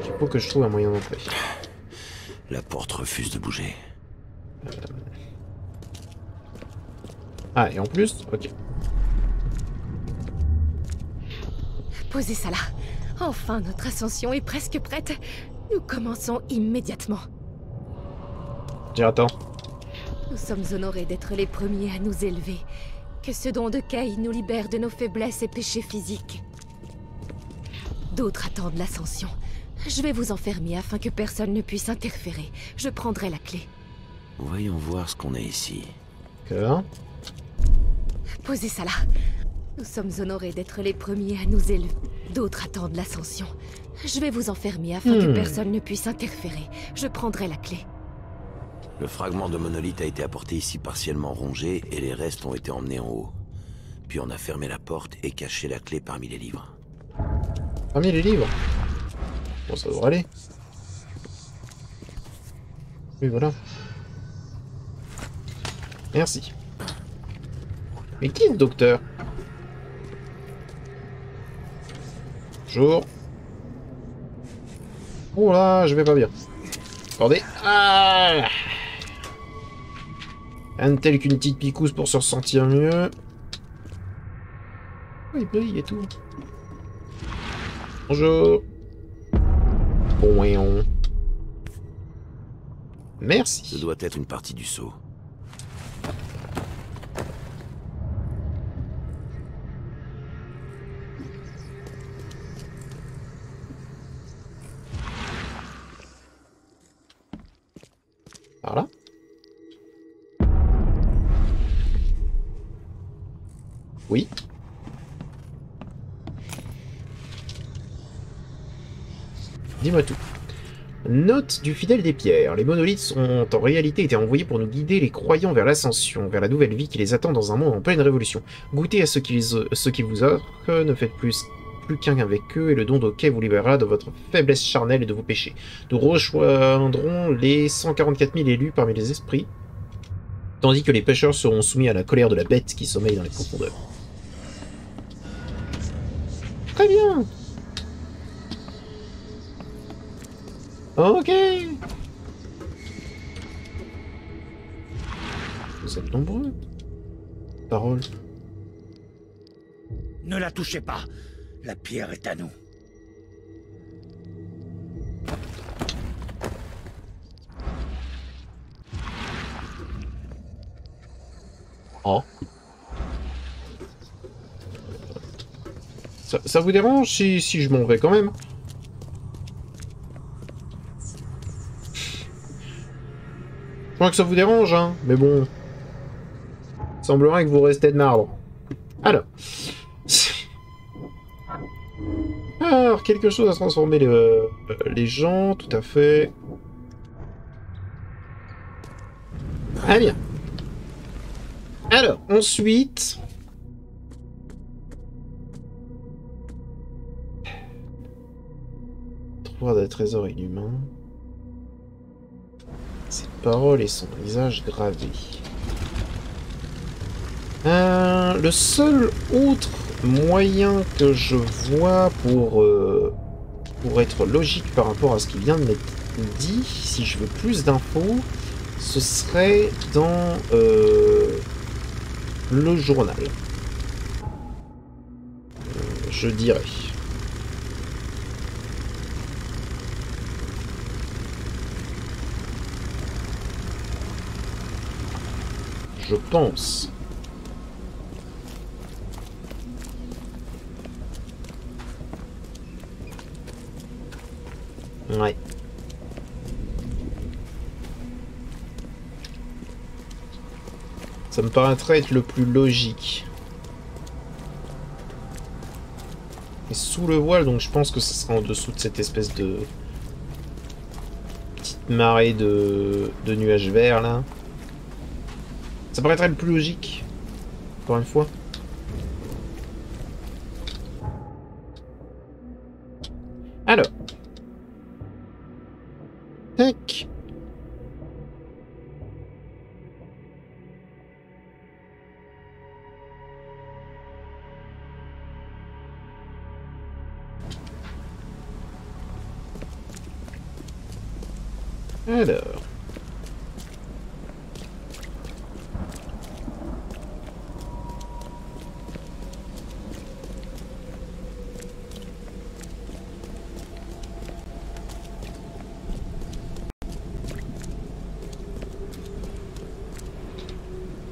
Il faut que je trouve un moyen d'entrer. La porte refuse de bouger. Ah, et en plus, ok. Posez ça là. Enfin, notre ascension est presque prête. Nous commençons immédiatement. Attends. Nous sommes honorés d'être les premiers à nous élever. Que ce don de Kay nous libère de nos faiblesses et péchés physiques. D'autres attendent l'ascension. Je vais vous enfermer afin que personne ne puisse interférer. Je prendrai la clé. Voyons voir ce qu'on a ici. D'accord. Posez ça là. Nous sommes honorés d'être les premiers à nous élever. D'autres attendent l'ascension. Je vais vous enfermer afin que personne ne puisse interférer. Je prendrai la clé. Le fragment de monolithe a été apporté ici partiellement rongé et les restes ont été emmenés en haut. Puis on a fermé la porte et caché la clé parmi les livres. Parmi les livres. Bon, ça devrait aller. Oui, voilà. Merci. Mais qui est le docteur? Bonjour. Oh là, je vais pas bien. Attendez. Ah, rien de tel qu'une petite picouse pour se ressentir mieux. Oh, il brille et tout. Bonjour. Bon. Merci. Ce doit être une partie du sceau. Par là. Oui. Dis-moi tout. Note du fidèle des pierres. Les monolithes ont en réalité été envoyés pour nous guider les croyants vers l'ascension, vers la nouvelle vie qui les attend dans un monde en pleine révolution. Goûtez à ce qu'ils vous offrent, ne faites plus qu'un avec eux, et le don d'Okai vous libérera de votre faiblesse charnelle et de vos péchés. Nous rejoindrons les 144 000 élus parmi les esprits, tandis que les pécheurs seront soumis à la colère de la bête qui sommeille dans les profondeurs. Très bien. Ok. Vous êtes nombreux. Parole. Ne la touchez pas. La pierre est à nous. Oh. Ça vous dérange si je m'en vais quand même? Je crois que ça vous dérange, hein, mais bon. Il semblerait que vous restez de marbre. Alors. Alors, quelque chose à transformer les gens, tout à fait. Très bien. Alors, ensuite... Trouver des trésors inhumains. Ses paroles et son visage gravé. Le seul autre moyen que je vois pour être logique par rapport à ce qui vient de m'être dit, si je veux plus d'infos, ce serait dans le journal. Je dirais. Je pense. Ouais. Ça me paraîtrait être le plus logique. Et sous le voile, donc je pense que ce sera en dessous de cette espèce de petite marée de nuages verts là. Ça paraîtrait le plus logique. Encore une fois. Alors. Tac. Alors.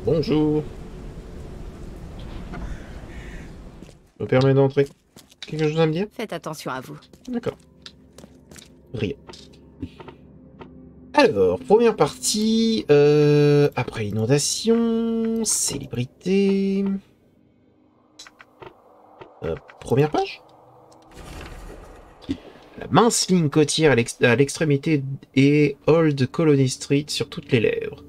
Bonjour. Je me permets d'entrer. Quelque chose à me dire? Faites attention à vous. D'accord. Rien. Alors, première partie. Après l'inondation. Célébrité. Première page. La mince ligne côtière à l'extrémité et Old Colony Street sur toutes les lèvres.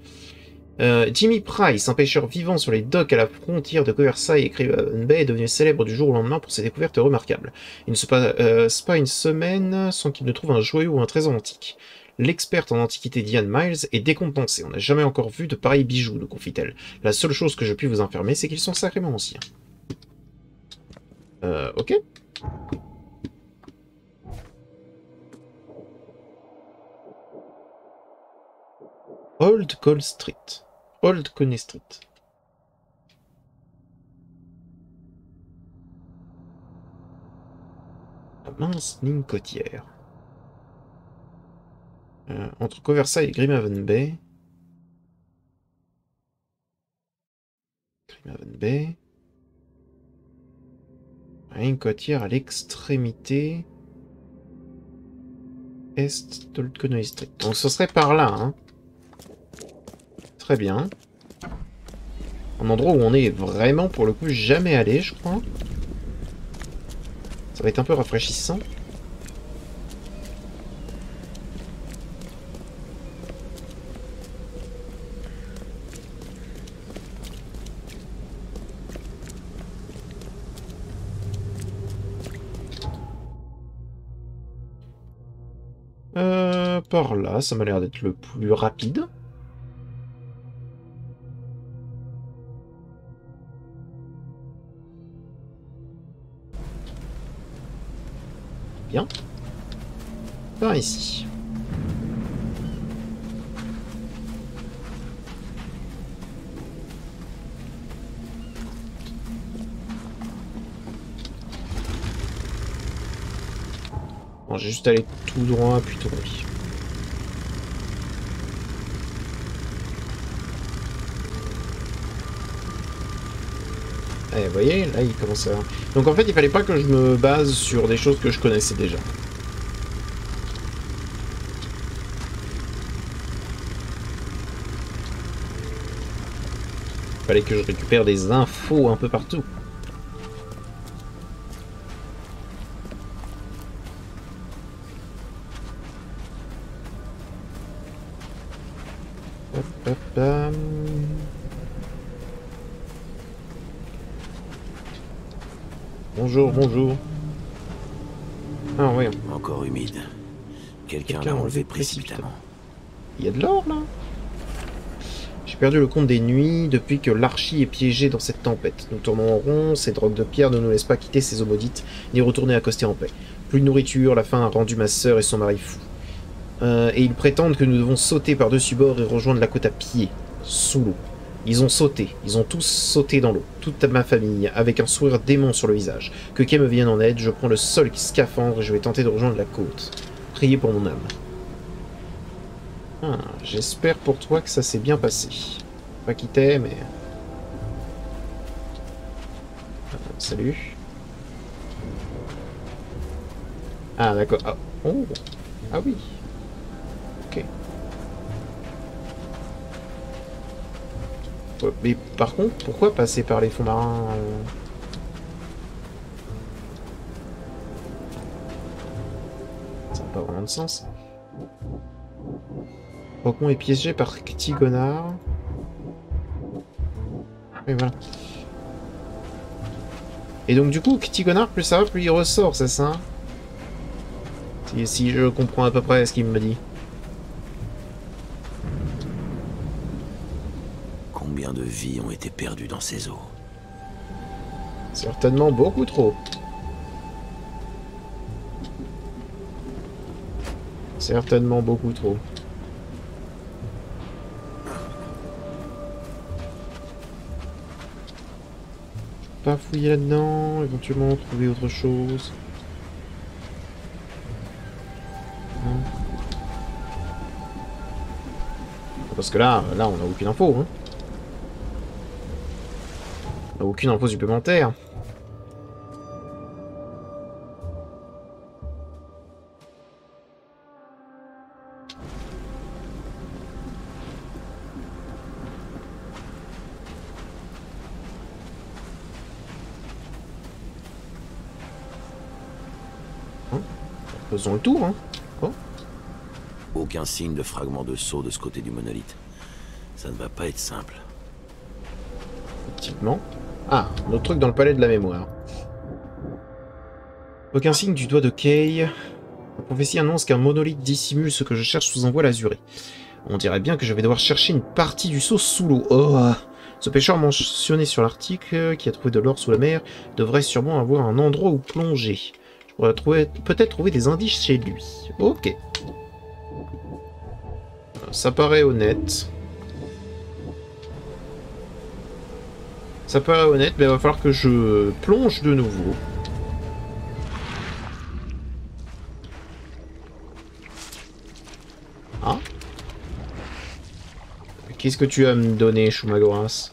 Jimmy Price, un pêcheur vivant sur les docks à la frontière de Coverside et Craven Bay, est devenu célèbre du jour au lendemain pour ses découvertes remarquables. Il ne se passe pas une semaine sans qu'il ne trouve un joyau ou un trésor antique. L'experte en antiquité Diane Miles est décompensée. On n'a jamais encore vu de pareils bijoux, nous confie-t-elle. La seule chose que je puis vous informer, c'est qu'ils sont sacrément anciens. Ok. Old Cole Street. Old Coney Street. La mince ligne côtière. Entre Coverside et Grimhaven Bay. Grimhaven Bay. La ligne côtière à l'extrémité est d'Old Coney Street. Donc ce serait par là, hein. Très bien. Un endroit où on est vraiment, pour le coup, jamais allé, je crois. Ça va être un peu rafraîchissant. Par là, ça m'a l'air d'être le plus rapide. Bien. Par ici. Bon, j'ai juste allé tout droit, puis tourner. Et vous voyez, là il commence à... Donc en fait il fallait pas que je me base sur des choses que je connaissais déjà. Il fallait que je récupère des infos un peu partout. Hop, hop, hop. Bonjour, bonjour. Ah oui. Encore humide. Quelqu'un l'a enlevé précipitamment. Il y a de l'or là? J'ai perdu le compte des nuits depuis que l'Archie est piégé dans cette tempête. Nous tournons en rond, ces drogues de pierre ne nous laissent pas quitter ces eaux maudites, ni retourner accoster en paix. Plus de nourriture, la faim a rendu ma sœur et son mari fous. Et ils prétendent que nous devons sauter par-dessus bord et rejoindre la côte à pied, sous l'eau. Ils ont sauté, ils ont tous sauté dans l'eau, toute ma famille, avec un sourire démon sur le visage. Que Kay me vienne en aide, je prends le seul scaphandre et je vais tenter de rejoindre la côte. Priez pour mon âme. Ah, j'espère pour toi que ça s'est bien passé. Pas qui t'est, mais... salut. Ah, d'accord. Ah, oh. Ah oui. Ok. Ouais, mais par contre, pourquoi passer par les fonds marins Ça n'a pas vraiment de sens. Pokémon est piégé par Ctigonar. Et voilà. Et donc du coup, Ctigonar, plus ça va, plus il ressort, c'est ça? Si je comprends à peu près ce qu'il me dit. Combien de vies ont été perdues dans ces eaux? Certainement beaucoup trop. Certainement beaucoup trop. Pas fouiller là-dedans, éventuellement trouver autre chose. Non. Parce que là on n'a aucune info, hein. Aucune info supplémentaire. Faisons le tour, hein. Oh. Aucun signe de fragment de sceau de ce côté du monolithe. Ça ne va pas être simple. Effectivement. Ah, notre truc dans le palais de la mémoire. Aucun signe du doigt de Kay. La prophétie annonce qu'un monolithe dissimule ce que je cherche sous un voile azuré. On dirait bien que je vais devoir chercher une partie du sceau sous l'eau. Oh. Ce pêcheur mentionné sur l'article, qui a trouvé de l'or sous la mer, devrait sûrement avoir un endroit où plonger. Je pourrais peut-être trouver des indices chez lui. Ok. Ça paraît honnête. Ça paraît honnête, mais il va falloir que je plonge de nouveau. Ah. Qu'est-ce que tu vas me donner, Shumagoras?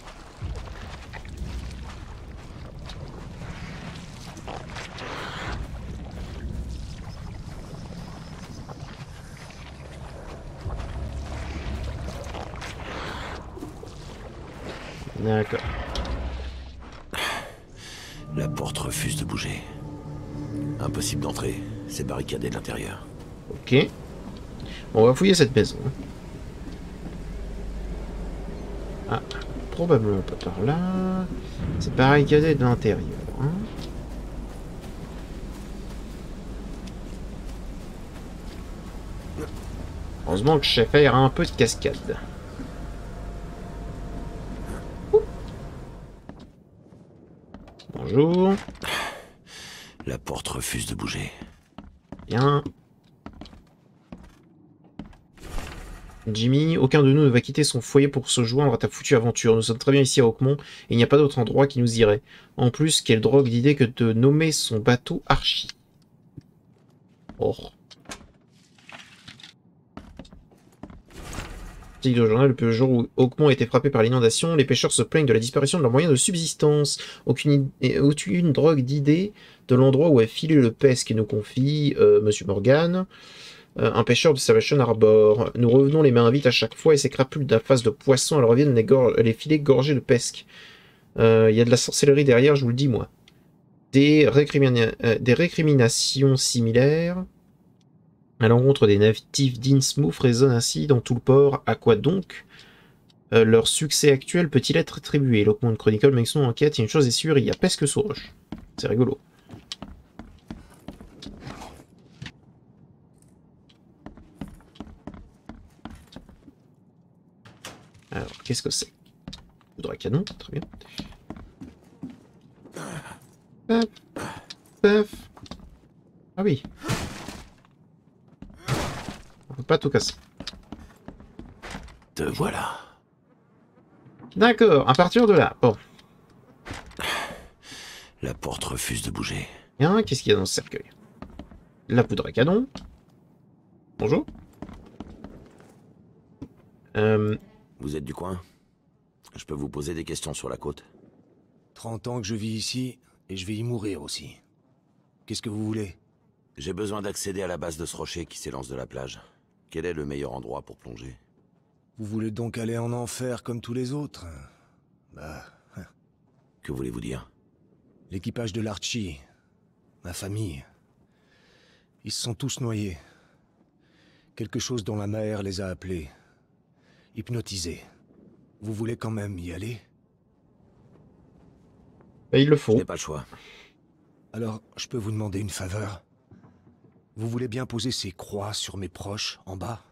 D'accord. La porte refuse de bouger. Impossible d'entrer. C'est barricadé de l'intérieur. Ok. On va fouiller cette maison. Ah, probablement pas par là. C'est barricadé de l'intérieur. Hein. Heureusement que je sais faire un peu de cascade. Bonjour. La porte refuse de bouger. Bien. Jimmy, aucun de nous ne va quitter son foyer pour se joindre à ta foutue aventure. Nous sommes très bien ici à Oakmont et il n'y a pas d'autre endroit qui nous irait. En plus, quelle drogue d'idée que de nommer son bateau Archie. Oh. Article de journal, le jour où Oakmont a été frappé par l'inondation, les pêcheurs se plaignent de la disparition de leurs moyens de subsistance. Aucune drogue d'idée de l'endroit où a filé le pesque, nous confie Monsieur Morgan. Un pêcheur de Salvation Harbor. Nous revenons les mains vides à chaque fois et ces crapules d'un face de poisson, elles reviennent les filets gorgés de pesque. Il y a de la sorcellerie derrière, je vous le dis moi. Des récriminations similaires à l'encontre des natifs d'Innsmouth résonnent ainsi dans tout le port. À quoi donc leur succès actuel peut-il être attribué? L'Oakmont Chronicle mène son enquête, une chose est sûre, il y a pesque sous roche. C'est rigolo. Alors, qu'est-ce que c'est? Poudre à canon, très bien. Paf, paf. Ah oui. On peut pas tout casser. Te voilà. D'accord, à partir de là. Bon. La porte refuse de bouger. Bien, qu'est-ce qu'il y a dans ce cercueil? La poudre à canon. Bonjour. Vous êtes du coin? Je peux vous poser des questions sur la côte? 30 ans que je vis ici, et je vais y mourir aussi. Qu'est-ce que vous voulez? J'ai besoin d'accéder à la base de ce rocher qui s'élance de la plage. Quel est le meilleur endroit pour plonger? Vous voulez donc aller en enfer comme tous les autres? Bah... Que voulez-vous dire? L'équipage de l'Archie, ma famille, ils se sont tous noyés. Quelque chose dans la mer les a appelés. Hypnotisés. Vous voulez quand même y aller? Ben, il le Je faut. n'ai pas le choix. Alors, je peux vous demander une faveur? Vous voulez bien poser ces croix sur mes proches, en bas?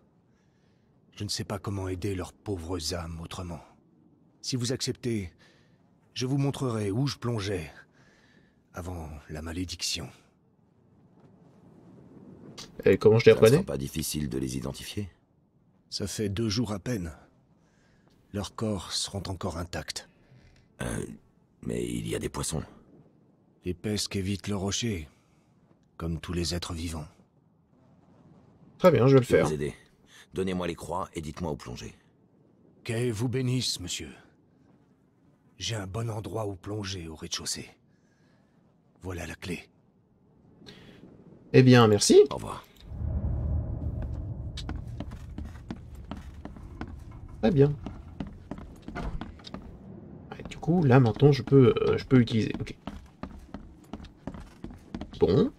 Je ne sais pas comment aider leurs pauvres âmes autrement. Si vous acceptez, je vous montrerai où je plongeais avant la malédiction. Et comment je les Ça ne sera reconnais? pas difficile de les identifier. Ça fait 2 jours à peine. Leurs corps seront encore intacts. Mais il y a des poissons. Les pesques évitent le rocher, comme tous les êtres vivants. Très bien, je vais le Je vais faire. vous aider. Donnez-moi les croix et dites-moi où plonger. Qu'elle vous bénisse, monsieur. J'ai un bon endroit où plonger au rez-de-chaussée. Voilà la clé. Eh bien, merci. Au revoir. Très bien. Ouais, du coup, là, maintenant, je peux utiliser. Ok. Bon.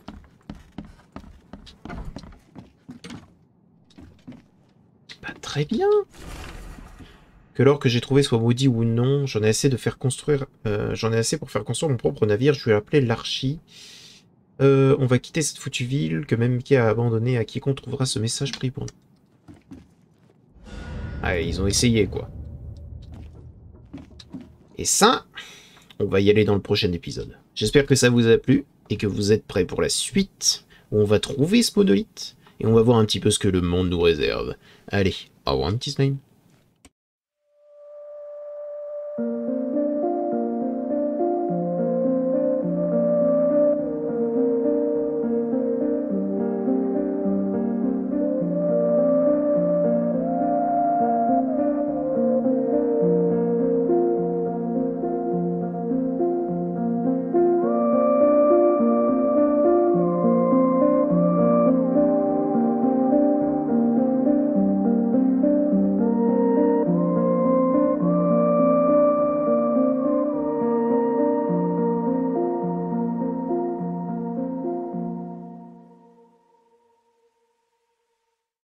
Bah, très bien. Que l'or que j'ai trouvé soit maudit ou non, j'en ai assez de faire construire. J'en ai assez pour faire construire mon propre navire. Je vais l'appeler l'Archie. On va quitter cette foutue ville que même Mickey a abandonnée. À quiconque trouvera ce message pris pour nous. Ah, ils ont essayé, quoi. Et ça, on va y aller dans le prochain épisode. J'espère que ça vous a plu et que vous êtes prêts pour la suite, où on va trouver ce monolithe et on va voir un petit peu ce que le monde nous réserve. Allez, au revoir, petit slime.